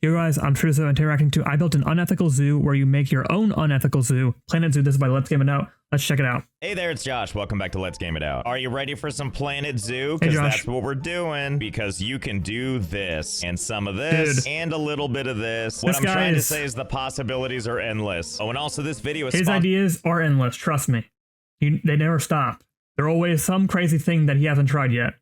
Hey guys, I'm Truzuo interacting too. I built an unethical zoo where you make your own unethical zoo. Planet Zoo, this is by Let's Game It Out. Let's check it out. Hey there, it's Josh. Welcome back to Let's Game It Out. Are you ready for some Planet Zoo? Hey, Because Josh. that's what we're doing. Because you can do this, and some of this, and a little bit of this. What I'm trying to say is the possibilities are endless. Oh, and also this video is his ideas are endless, trust me. They never stop. There's always some crazy thing that he hasn't tried yet.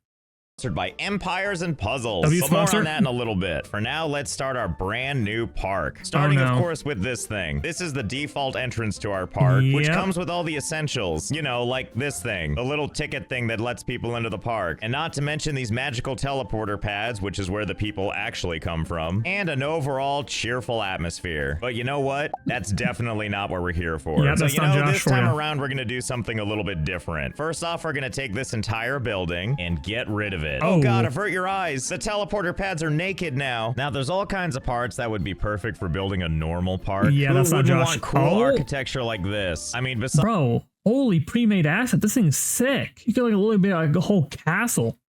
Sponsored by Empires and Puzzles. But more on that in a little bit. For now, let's start our brand new park. Starting, of course, with this thing. This is the default entrance to our park, which comes with all the essentials. You know, like this thing. The little ticket thing that lets people into the park. And not to mention these magical teleporter pads, which is where the people actually come from. And an overall cheerful atmosphere. But you know what? That's definitely not what we're here for. Yeah, so, you know, this time around, we're going to do something a little bit different. First off, we're going to take this entire building and get rid of it. Oh god, avert your eyes. The teleporter pads are naked now. Now, there's all kinds of parts that would be perfect for building a normal park. Yeah, that's not Josh. Want cool architecture like this? I mean, besides... Bro, holy pre-made asset. This thing's sick. You get like a little bit like a whole castle.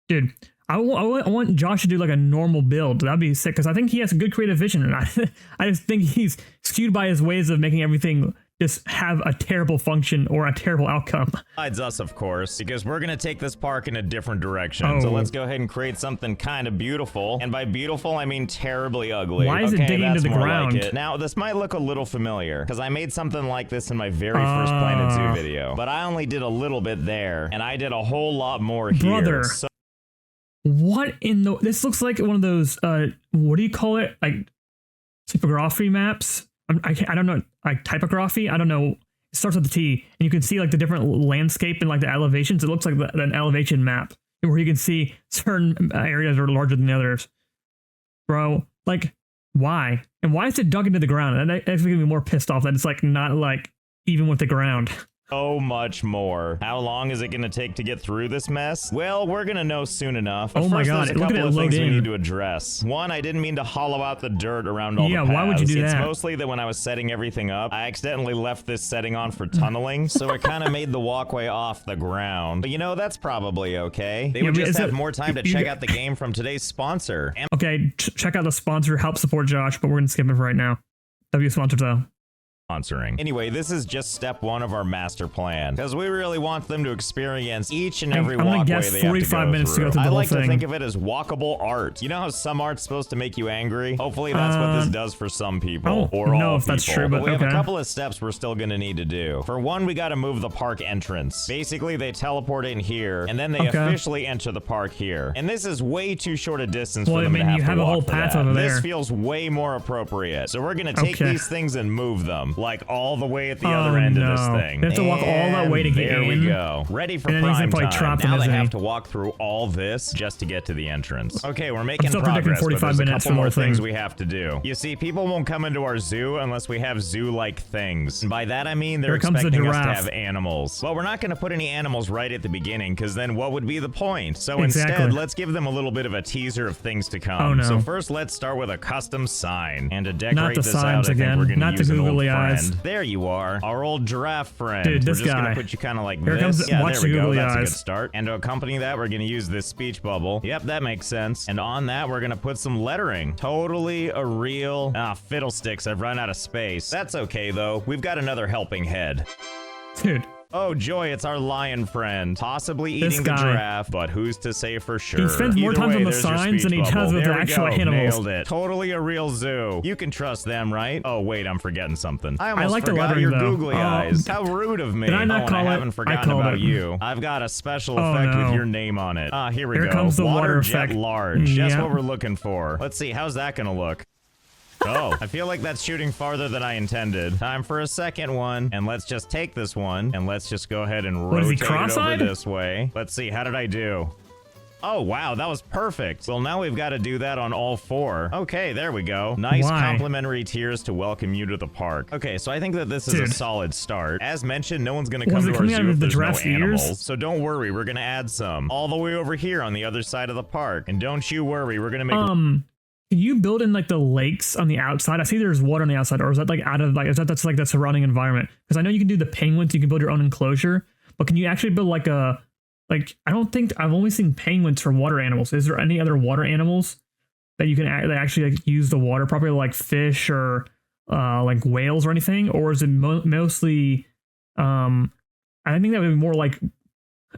Dude, I want Josh to do like a normal build. That'd be sick because I think he has a good creative vision. And I just think he's skewed by his ways of making everything just have a terrible function or a terrible outcome. Besides us, of course, because we're gonna take this park in a different direction. So let's go ahead and create something kind of beautiful. And by beautiful, I mean terribly ugly. Why is it digging into the ground? Like now, this might look a little familiar because I made something like this in my very first Planet Zoo video. But I only did a little bit there, and I did a whole lot more here. Brother, what in the... This looks like one of those, what do you call it? Like typography maps? I don't know, like typography. I don't know. It starts with the T, and you can see like the different landscape and like the elevations. It looks like an elevation map where you can see certain areas are larger than the others. Bro, like, why? And why is it dug into the ground? And that makes me more pissed off that it's like not like even with the ground. So much more. How long is it going to take to get through this mess? Well, we're going to know soon enough. But oh my god, there's a couple of things we need to address. One, I didn't mean to hollow out the dirt around all the paths. Why would you do that? It's mostly that when I was setting everything up, I accidentally left this setting on for tunneling, so it kind of made the walkway off the ground. But you know, that's probably okay. They would just have more time to check out the game from today's sponsor. Okay, check out the sponsor, help support Josh, but we're going to skip it for right now. W sponsor though. Anyway, this is just step one of our master plan, because we really want them to experience each and every walkway they have to go through. 45 minutes to go through the whole thing. I like to think of it as walkable art. You know how some art's supposed to make you angry? Hopefully that's what this does for some people, or all if that's true, but we have a couple of steps we're still gonna need to do. For one, we gotta move the park entrance. Basically, they teleport in here, and then they officially enter the park here. And this is way too short a distance for them to have to walk a whole path over there. This feels way more appropriate. So we're gonna take these things and move them. Like all the way at the other end of this thing. They have to walk all that way to get in. There we go. Ready for prime time. Now they have to walk through all this just to get to the entrance. Okay, we're making progress, but there's a couple more things we have to do. You see, people won't come into our zoo unless we have zoo-like things. And by that I mean they're expecting us to have animals. Well, we're not going to put any animals right at the beginning, because then what would be the point? So instead, let's give them a little bit of a teaser of things to come. So first, let's start with a custom sign. And to decorate this out, I think we're going to use an old friend. There you are, our old giraffe friend. Dude, this we're just guy. gonna put you kind of like Here this. Yeah, there we go. That's a good eyes. start. And to accompany that, we're gonna use this speech bubble. Yep, that makes sense. And on that, we're gonna put some lettering. Totally a real... fiddlesticks, I've run out of space. That's okay, though. We've got another helping head. Dude. Oh joy, it's our lion friend. Possibly eating the giraffe, but who's to say for sure? He spends more time on the signs than he does with the actual animals. Nailed it. Totally a real zoo. You can trust them, right? Oh wait, I'm forgetting something. I like almost forgot your googly eyes. How rude of me. Did I not call I haven't forgotten about you. I've got a special effect with your name on it. Here we go. Here comes the water effect. Large. That's what we're looking for. Let's see, how's that gonna look? Oh, I feel like that's shooting farther than I intended. Time for a second one. And let's just take this one, and let's just go ahead and rotate it over this way. Let's see, how did I do? Oh, wow, that was perfect. Well, now we've got to do that on all four. Okay, there we go. Nice complimentary tiers to welcome you to the park. Okay, so I think that this is a solid start. As mentioned, no one's going to come to our zoo if there's no animals. So don't worry, we're going to add some. All the way over here on the other side of the park. And don't you worry, we're going to make... Can you build in like the lakes on the outside? I see there's water on the outside, or is that like out of like, that's like the surrounding environment? Because I know you can do the penguins, you can build your own enclosure, but can you actually build like a, like, I don't think, I've only seen penguins for water animals. Is there any other water animals that you can they actually like use the water properly, like fish or like whales or anything, or is it mostly I think that would be more like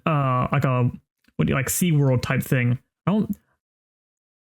a what do you like SeaWorld type thing. I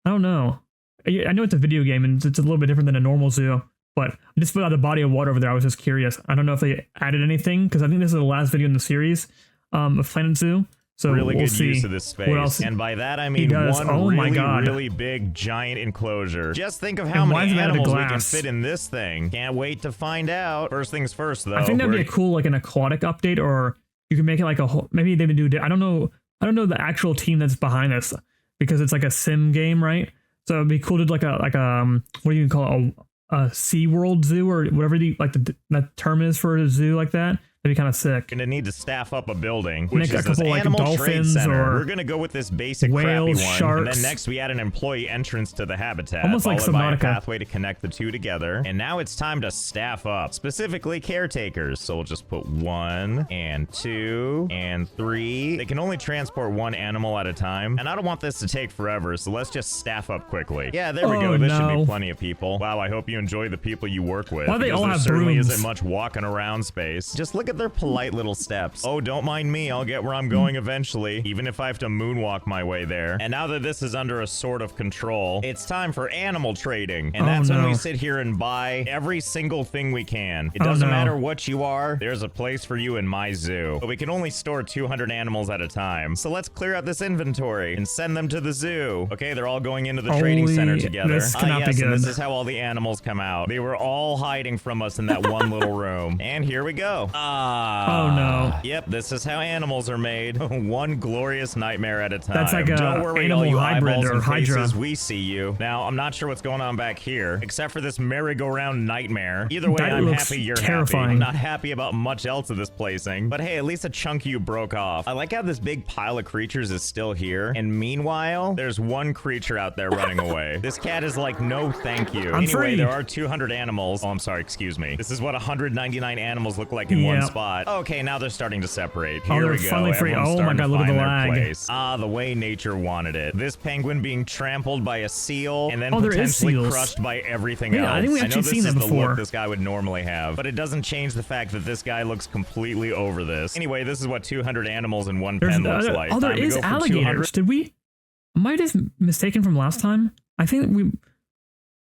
don't know. I know it's a video game and it's a little bit different than a normal zoo, but just without the body of water over there, I was just curious. I don't know if they added anything because I think this is the last video in the series of Planet Zoo. So really we'll good see use of this space. And by that, I mean one really big, giant enclosure. Just think of how many animals we can fit in this thing. Can't wait to find out. First things first, though. I think that'd be a cool, like an aquatic update, or you can make it like a whole, maybe they would do, I don't know the actual team that's behind this because it's like a sim game, right? So it'd be cool to do like a what do you call it? A SeaWorld zoo or whatever that term is for a zoo like that. That'd be kind of sick. Gonna need to staff up a building, which make is a couple this like animal dolphins trade center. or We're gonna go with this basic whales, crappy one, sharks. and then next we add an employee entrance to the habitat, almost like followed by a Subnautica. pathway to connect the two together. And now it's time to staff up, specifically caretakers. So we'll just put 1 and 2 and 3. They can only transport 1 animal at a time, and I don't want this to take forever, so let's just staff up quickly. Yeah, there we go. This should be plenty of people. Wow, I hope you enjoy the people you work with. Why they all have certainly brooms? Isn't much walking around space. Just look at their polite little steps. Oh, don't mind me. I'll get where I'm going eventually, even if I have to moonwalk my way there. And now that this is under a sort of control, it's time for animal trading. And that's when we sit here and buy every single thing we can. It doesn't matter what you are. There's a place for you in my zoo. But we can only store 200 animals at a time. So let's clear out this inventory and send them to the zoo. Okay, they're all going into the trading center together. This cannot be good. And this is how all the animals come out. They were all hiding from us in that one little room. And here we go. Oh no. Yep, this is how animals are made. One glorious nightmare at a time. That's like Don't worry, animal all you hybrid eyeballs or and hydra. faces, we see you. Now, I'm not sure what's going on back here, except for this merry-go-round nightmare. Either way, That I'm looks happy you're terrifying. happy. I'm not happy about much else of this placing, but hey, at least a chunk of you broke off. I like how this big pile of creatures is still here, and meanwhile, there's one creature out there running away. This cat is like, no thank you. I'm anyway, free. There are 200 animals. Oh, I'm sorry, excuse me. This is what 199 animals look like in one spot. Okay, now they're starting to separate. Here they're we go. finally free. Everyone's Oh my starting god, to look at find the their lag. place. The way nature wanted it. This penguin being trampled by a seal and then there is potentially seals. crushed by everything else. I think we actually seen that this is the before. look this guy would normally have, but it doesn't change the fact that this guy looks completely over this. Anyway, this is what 200 animals in one pen looks like. There is alligators. Did we? I might have mistaken from last time. I think we.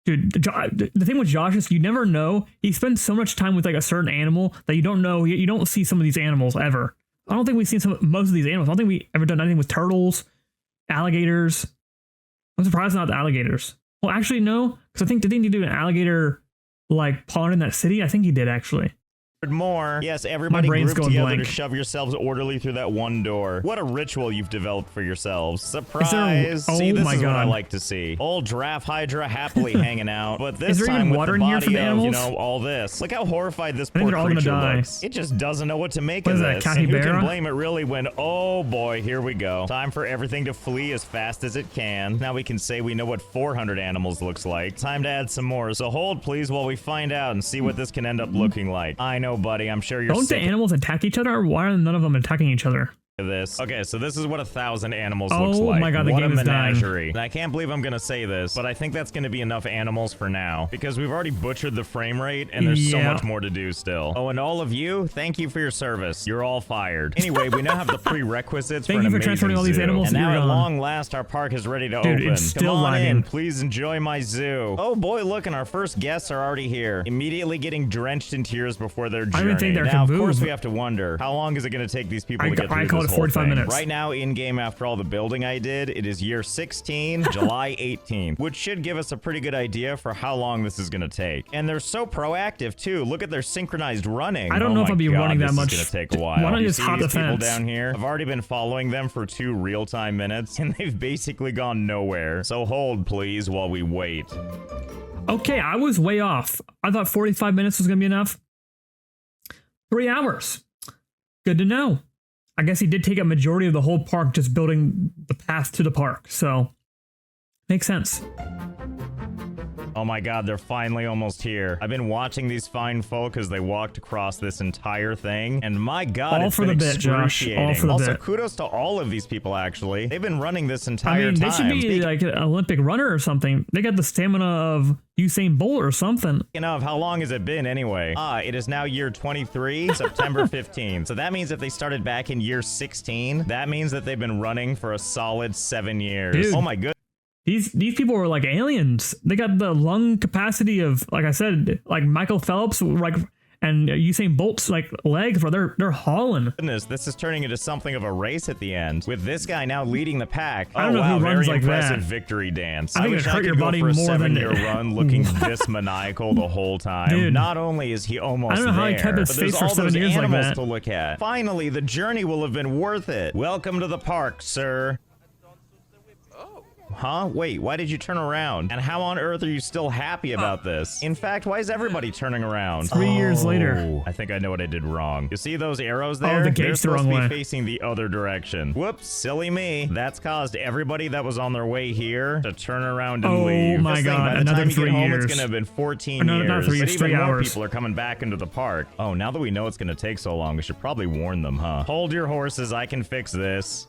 Dude, the thing with Josh is you never know. He spends so much time with like a certain animal that you don't know. You don't see some of these animals ever. I don't think we've seen most of these animals. I don't think we ever done anything with turtles, alligators. I'm surprised not the alligators. Well, actually, no, because I think did he do an alligator like pond in that city? I think he did actually. More. Yes, everybody brain's group going together blank. to shove yourselves orderly through that one door. What a ritual you've developed for yourselves. Surprise! See, this is what I like to see. Old Giraffe Hydra happily hanging out, but this time with the body of, you know, all this. Look how horrified this poor creature looks. It just doesn't know what to make of this. And who can blame it really when, oh boy, here we go. Time for everything to flee as fast as it can. Now we can say we know what 400 animals looks like. Time to add some more. So hold please while we find out and see what this can end up looking like. I know, buddy, I'm sure you're Don't the animals attack each other? Or why are none of them attacking each other? This. Okay, so this is what 1,000 animals looks Oh like. my god, the what game a is dying. menagerie. And I can't believe I'm gonna say this, but I think that's gonna be enough animals for now, because we've already butchered the frame rate, and there's so much more to do still. Oh, and all of you, thank you for your service. You're all fired. Anyway, we now have the prerequisites for an amazing transporting all these zoo. animals. And now at long last, our park is ready to open. It's still Come on lagging. in, please enjoy my zoo. Oh boy, look, and our first guests are already here, immediately getting drenched in tears before their journey. I didn't think they now, could of course, move. we have to wonder, how long is it gonna take these people to get through I called this it whole 45 thing? minutes. Right now, in-game, after all the building I did, it is year 16, July 18th, which should give us a pretty good idea for how long this is going to take. And they're so proactive, too. Look at their synchronized running. I don't know if I'll be running that much. This is going to take a while. Why don't you You just see hop these the people fence? down here? I've already been following them for 2 real-time minutes, and they've basically gone nowhere. So hold, please, while we wait. Okay, I was way off. I thought 45 minutes was going to be enough. 3 hours. Good to know. I guess he did take a majority of the whole park just building the path to the park. So, makes sense. Oh my god, they're finally almost here. I've been watching these fine folk as they walked across this entire thing, and my god, it's been excruciating. All for the also, bit. kudos to all of these people, actually. They've been running this entire time. They should be like an Olympic runner or something. They got the stamina of Usain Bolt or something. You know, how long has it been anyway? It is now year 23, September 15th. So that means if they started back in year 16, that means that they've been running for a solid 7 years. Dude, oh my goodness. These people were like aliens. They got the lung capacity of, like I said, like Michael Phelps, like, and Usain Bolt's like legs, bro. They're hauling. Goodness, this is turning into something of a race at the end, with this guy now leading the pack. I don't know wow, who runs very like impressive that. victory dance. I think wish it hurt I your could body go for a more than 7-year run looking this maniacal the whole time. Dude, not only is he almost I don't know how he kept his but there's face for all 7 those years like animals that. to look at. Finally, the journey will have been worth it. Welcome to the park, sir. Huh? Wait, why did you turn around? And how on earth are you still happy about this? In fact, why is everybody turning around? 3 years later. I think I know what I did wrong. You see those arrows there? The They're gate's the supposed wrong to be way. facing the other direction. Whoops, silly me. That's caused everybody that was on their way here to turn around and leave. Oh my Just think, god, by the another time you 3 get home, years. it's gonna have been 14 No, years. not 3 years, but 3 even more hours. people are coming back into the park. Oh, now that we know it's gonna take so long, we should probably warn them, huh? Hold your horses, I can fix this.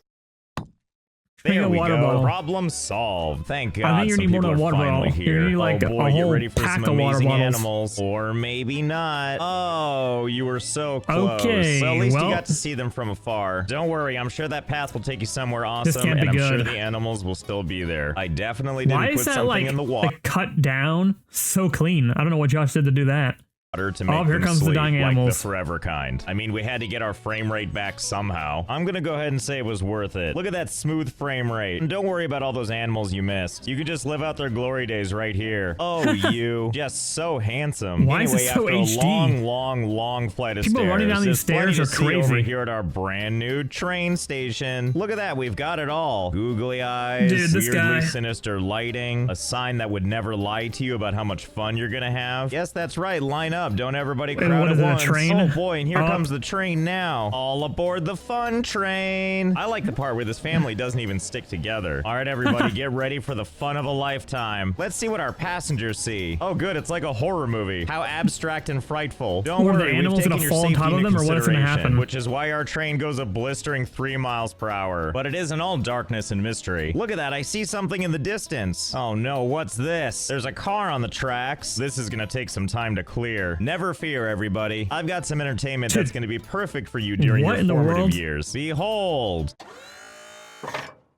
There we water go. bottle. Problem solved. Thank God. I think you some need more people than a are water finally bottle. here. You need like oh boy, a get whole ready for pack some of water amazing bottles. animals, or maybe not. Oh, you were so close. Okay, So at least well, you got to see them from afar. Don't worry, I'm sure that path will take you somewhere awesome, can't be and I'm sure good. the animals will still be there. I definitely didn't Why put is that something like, in the water. like cut down so clean? I don't know what Josh did to do that. To make here them comes the sleep, dying like animals. the forever kind. I mean, we had to get our frame rate back somehow. I'm gonna go ahead and say it was worth it. Look at that smooth frame rate. And don't worry about all those animals you missed. You could just live out their glory days right here. Oh, you. Just so handsome. Why anyway, is it so after HD? a long flight of People stairs, running down these there's plenty stairs to are see crazy. over here at our brand new train station. Look at that, we've got it all. Googly eyes, Dude, this weirdly guy. sinister lighting, a sign that would never lie to you about how much fun you're gonna have. Yes, that's right, line up. Don't everybody Wait, crowd what at is it, a once. train? Oh boy, and here Oh. comes the train now. All aboard the fun train. I like the part where this family doesn't even stick together. All right, everybody, get ready for the fun of a lifetime. Let's see what our passengers see. Oh good, it's like a horror movie. How abstract and frightful. Don't What, are the worry, we've animals taken gonna your fall on safety top of into them, or what's gonna consideration, happen? which is why our train goes a blistering 3 miles per hour. But it isn't all darkness and mystery. Look at that, I see something in the distance. Oh no, what's this? There's a car on the tracks. This is gonna take some time to clear. Never fear, everybody. I've got some entertainment that's gonna be perfect for you during What your in the formative world? years. Behold!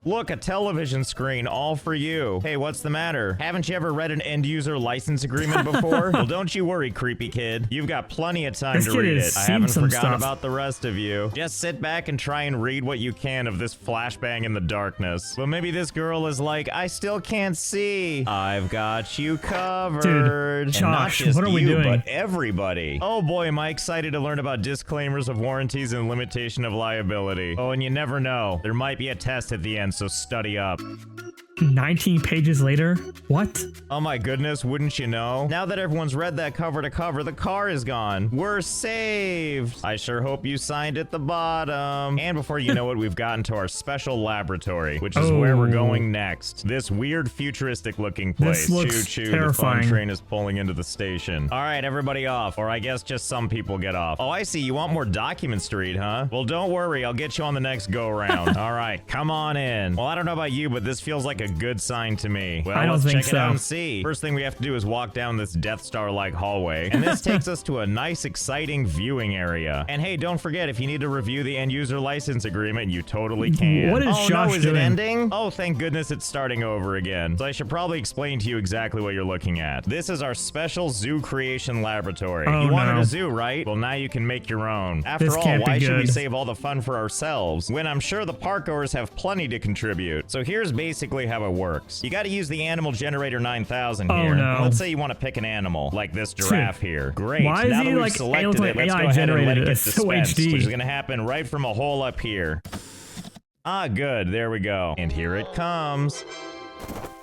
Look, a television screen all for you. Hey, what's the matter? Haven't you ever read an end-user license agreement before? Well, don't you worry, creepy kid. You've got plenty of time This to kid read has it. I seen haven't some forgotten stuff. about the rest of you. Just sit back and try and read what you can of this flashbang in the darkness. But maybe this girl is like, I still can't see. I've got you covered. Dude, And not Josh, just what are we you, doing? but everybody. Oh boy, am I excited to learn about disclaimers of warranties and limitation of liability. Oh, and you never know. There might be a test at the end, so study up. 19 pages later? What? Oh my goodness, wouldn't you know? Now that everyone's read that cover to cover, the car is gone. We're saved. I sure hope you signed at the bottom. And before you know it, we've gotten to our special laboratory, which is where we're going next. This weird futuristic looking place. This looks Choo-choo, the terrifying. fun train is pulling into the station. All right, everybody off. Or I guess just some people get off. Oh, I see. You want more documents to read, huh? Well, don't worry. I'll get you on the next go-round. All right, come on in. Well, I don't know about you, but this feels like a good sign to me. Well, I don't let's think check it out so. and see. First thing we have to do is walk down this Death Star-like hallway, and this takes us to a nice, exciting viewing area. And hey, don't forget, if you need to review the end-user license agreement, you totally can. What is oh Josh no, is doing? it ending? Oh, thank goodness it's starting over again. So I should probably explain to you exactly what you're looking at. This is our special zoo creation laboratory. Oh, You wanted no. a zoo, right? Well, now you can make your own. After This all, can't be why should we good. save all the fun for ourselves when I'm sure the parkgoers have plenty to contribute? So here's basically how it works. You got to use the Animal Generator 9000 Oh, here. no. Let's say you want to pick an animal, like this giraffe here. Great. Why is now he, that we've like, selected like it, let's AI go ahead and let it generated? get It's so dispensed, HD. which is going to happen right from a hole up here. Ah, good. There we go. And here it comes.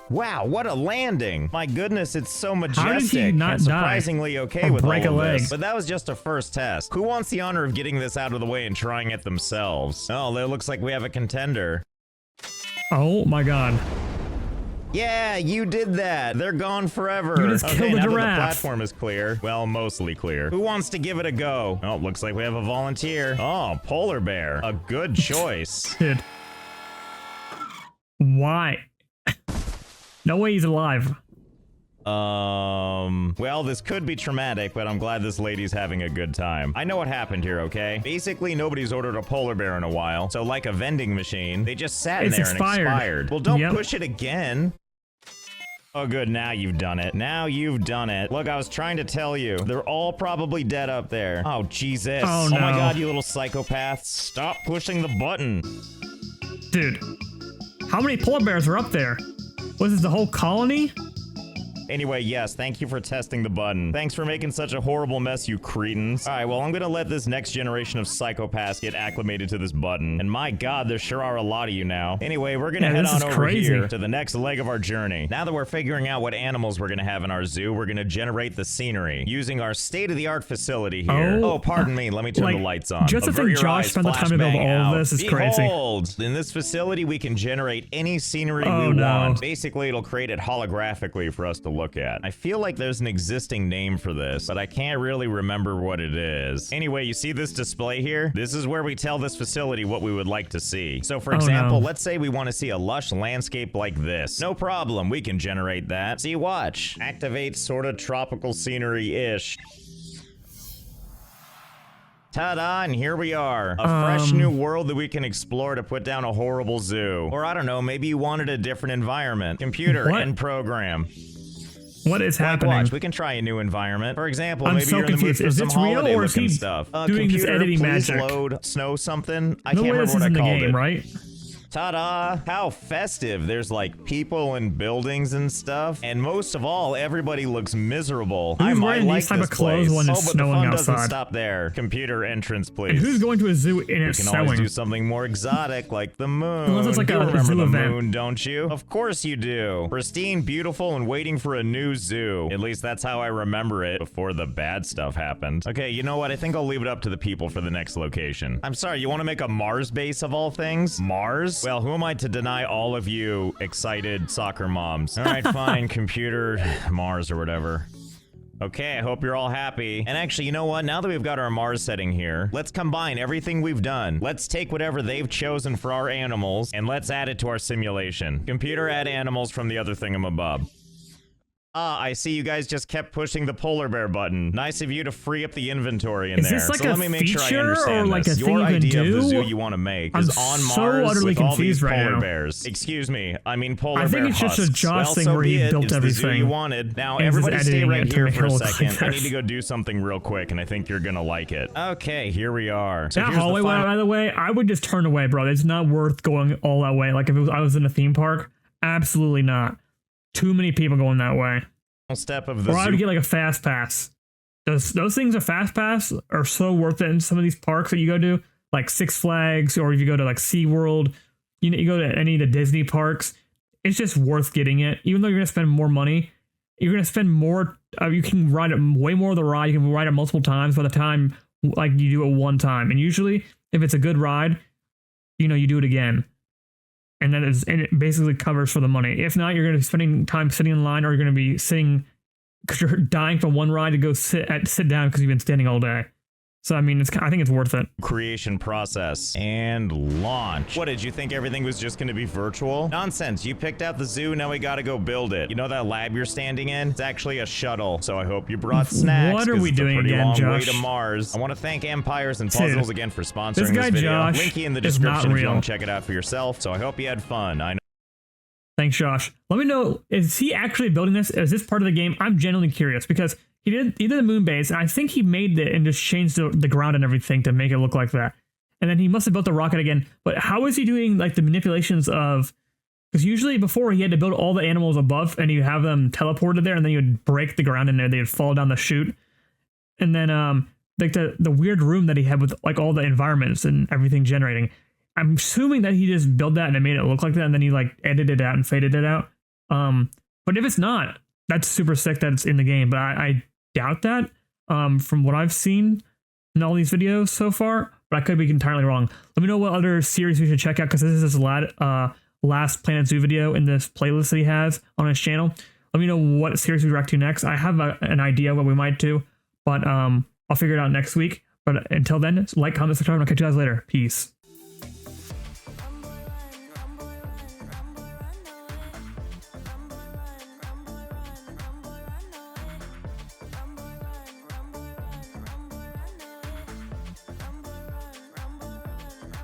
Wow, what a landing! My goodness, it's so majestic not and die surprisingly okay or with all break of a leg? this. But that was just a first test. Who wants the honor of getting this out of the way and trying it themselves? Oh, it looks like we have a contender. Oh my god. Yeah, you did that. They're gone forever. You just killed the now giraffe. That the platform is clear. Well, mostly clear. Who wants to give it a go? Oh, looks like we have a volunteer. Oh, polar bear. A good choice. Dude. Why? No way he's alive. Well, this could be traumatic, but I'm glad this lady's having a good time. I know what happened here, okay? Basically, nobody's ordered a polar bear in a while, so like a vending machine, they just sat in there and expired. Well, don't push it again. Oh, good. Now you've done it. Now you've done it. Look, I was trying to tell you. They're all probably dead up there. Oh, Jesus. Oh, no. Oh my God, you little psychopaths. Stop pushing the button. Dude, how many polar bears are up there? Was this the whole colony? Anyway, yes, thank you for testing the button. Thanks for making such a horrible mess, you cretins. All right, well, I'm gonna let this next generation of psychopaths get acclimated to this button. And my God, there sure are a lot of you now. Anyway, we're gonna head on over here to the next leg of our journey. Now that we're figuring out what animals we're gonna have in our zoo, we're gonna generate the scenery using our state-of-the-art facility here. Oh, pardon me, let me turn the lights on. Just to think Josh spent the time to build all of this is crazy. Behold, in this facility, we can generate any scenery we want. Basically, it'll create it holographically for us to look at. I feel like there's an existing name for this, but I can't really remember what it is. Anyway, you see this display here? This is where we tell this facility what we would like to see. So for example, let's say we want to see a lush landscape like this. No problem, we can generate that. See, watch. Activate sorta tropical scenery-ish. Ta-da, and here we are. A fresh new world that we can explore to put down a horrible zoo. Or I don't know, maybe you wanted a different environment. Computer, end program. What is happening? Watch, we can try a new environment. For example, maybe you're in the mood for some holiday looking stuff. Doing this editing please magic? Load snow something. I can't No way remember this what is I in the called game, it. right? Ta-da! How festive. There's like people and buildings and stuff. And most of all, everybody looks miserable. I might like these type of clothes place. when it's but snowing the fun outside. doesn't stop there. Computer entrance, please. And who's going to a zoo and it's We can snowing? always do something more exotic, like the moon. Unless it's like you a remember zoo the event. moon, don't you? Of course you do. Pristine, beautiful, and waiting for a new zoo. At least that's how I remember it before the bad stuff happened. Okay, you know what? I think I'll leave it up to the people for the next location. I'm sorry, you want to make a Mars base of all things? Mars? Well, who am I to deny all of you excited soccer moms? All right, fine, computer, Mars or whatever. Okay, I hope you're all happy. And actually, you know what? Now that we've got our Mars setting here, let's combine everything we've done. Let's take whatever they've chosen for our animals, and let's add it to our simulation. Computer, add animals from the other thingamabob. Ah, I see you guys just kept pushing the polar bear button. Nice of you to free up the inventory in there. Is this like so a let me make sure I feature understand or like this. a thing Your you can idea of the do? zoo you want to make I'm is on so Mars utterly with all these confused right polar now. bears. Excuse me, I mean polar bear I think it's just a husks. Josh Well, thing so where be he it. built It's the zoo everything. you wanted. Now And he's everybody stay editing right it to here make for it a look like second. I need this. to go do something real quick, and I think you're gonna like it. Okay, here we are. So That here's the hallway, final by the way, I would just turn away, bro. It's not worth going all that way. Like if I was in a theme park, absolutely not. Too many people going that way. step of the Or I zoo. would get like a fast pass. Those things, a fast pass, are so worth it in some of these parks that you go to, like Six Flags, or if you go to like SeaWorld, you go to any of the Disney parks, it's just worth getting it. Even though you're going to spend more money, you're going to spend more, you can ride it way more of the ride, you can ride it multiple times by the time like you do it one time. And usually, if it's a good ride, you do it again. And then it basically covers for the money. If not, you're going to be spending time sitting in line, or you're going to be sitting because you're dying from one ride to go sit down because you've been standing all day. So, I mean, I think it's worth it. Creation process and launch. What, did you think everything was just going to be virtual? Nonsense. You picked out the zoo, now we got to go build it. You know that lab you're standing in? It's actually a shuttle. So I hope you brought snacks. What are we doing again, long Josh? way to Mars. I want to thank Empires and Puzzles again for sponsoring this guy, video. Josh, Linky in the is not description if you real. want to check it out for yourself. So I hope you had fun. I know. Thanks, Josh. Let me know, is he actually building this? Is this part of the game? I'm genuinely curious because he did the moon base, and I think he made it and just changed the ground and everything to make it look like that. And then he must have built the rocket again. But how is he doing like the manipulations of? Because usually before he had to build all the animals above, and you have them teleported there, and then you would break the ground in there. They would fall down the chute, and then like the weird room that he had with like all the environments and everything generating. I'm assuming that he just built that and it made it look like that, and then he like edited it out and faded it out. But if it's not, that's super sick that it's in the game. But I doubt that from what I've seen in all these videos so far. But I could be entirely wrong. Let me know what other series we should check out, because this is a lot last Planet Zoo video in this playlist that he has on his channel. Let me know what series we react to next. I have an idea what we might do, but I'll figure it out next week. But until then, like, comment, subscribe, and I'll catch you guys later. Peace.